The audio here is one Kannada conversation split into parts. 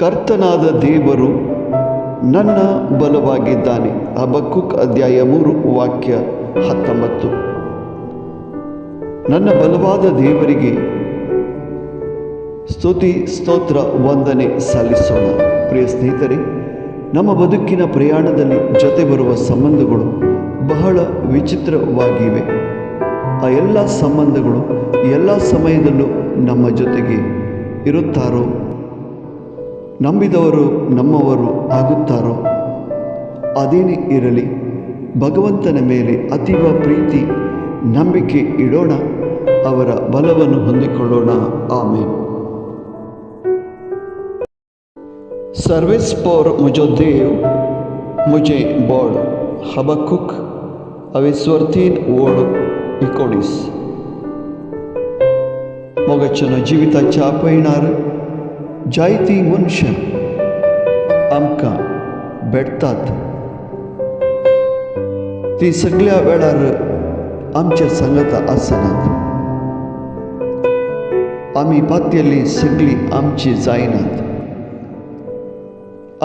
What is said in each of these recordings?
ಕರ್ತನಾದ ದೇವರು ನನ್ನ ಬಲವಾಗಿದ್ದಾನೆ. ಹಬಕ್ಕೂಕ್ ಅಧ್ಯಾಯ 3 ವಾಕ್ಯ 19. ನನ್ನ ಬಲವಾದ ದೇವರಿಗೆ ಸ್ತುತಿ ಸ್ತೋತ್ರ ವಂದನೆ ಸಲ್ಲಿಸೋಣ. ಪ್ರಿಯ ಸ್ನೇಹಿತರೆ, ನಮ್ಮ ಬದುಕಿನ ಪ್ರಯಾಣದಲ್ಲಿ ಜೊತೆ ಬರುವ ಸಂಬಂಧಗಳು ಬಹಳ ವಿಚಿತ್ರವಾಗಿವೆ. ಆ ಎಲ್ಲ ಸಂಬಂಧಗಳು ಎಲ್ಲ ಸಮಯದಲ್ಲೂ ನಮ್ಮ ಜೊತೆಗೆ ಇರುತ್ತಾರೋ, ನಂಬಿದವರು ನಮ್ಮವರು ಆಗುತ್ತಾರೋ? ಅದೇನೇ ಇರಲಿ, ಭಗವಂತನ ಮೇಲೆ ಅತೀವ ಪ್ರೀತಿ ನಂಬಿಕೆ ಇಡೋಣ, ಅವರ ಬಲವನ್ನು ಹೊಂದಿಕೊಳ್ಳೋಣ. ಆಮೇನ್. सर्विस पर मुझो देव मुझे बोड. हबक्कुक 13:19. मोगचन जिविताच्या पयणार जायती मनशां आमकां भेटतात. ती सगळ्या वेळार आमच्या सांगता आसनात. आमी पातयेली सगळी आमची जायनात.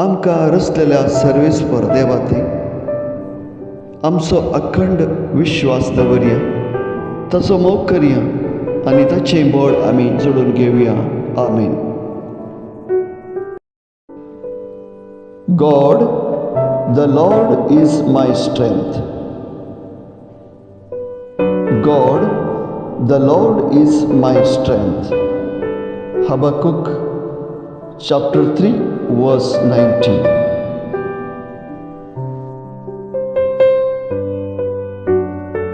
आमकां रचलेल्या सर्वेस पर देवाते आमचो अखंड विश्वास दवरया, ताचो मोग करया आनी ताचें बळ आमी जोडून घेवया. आमेन. God, the Lord is my strength. God, the Lord is my strength. Habakkuk chapter 3 verse 19.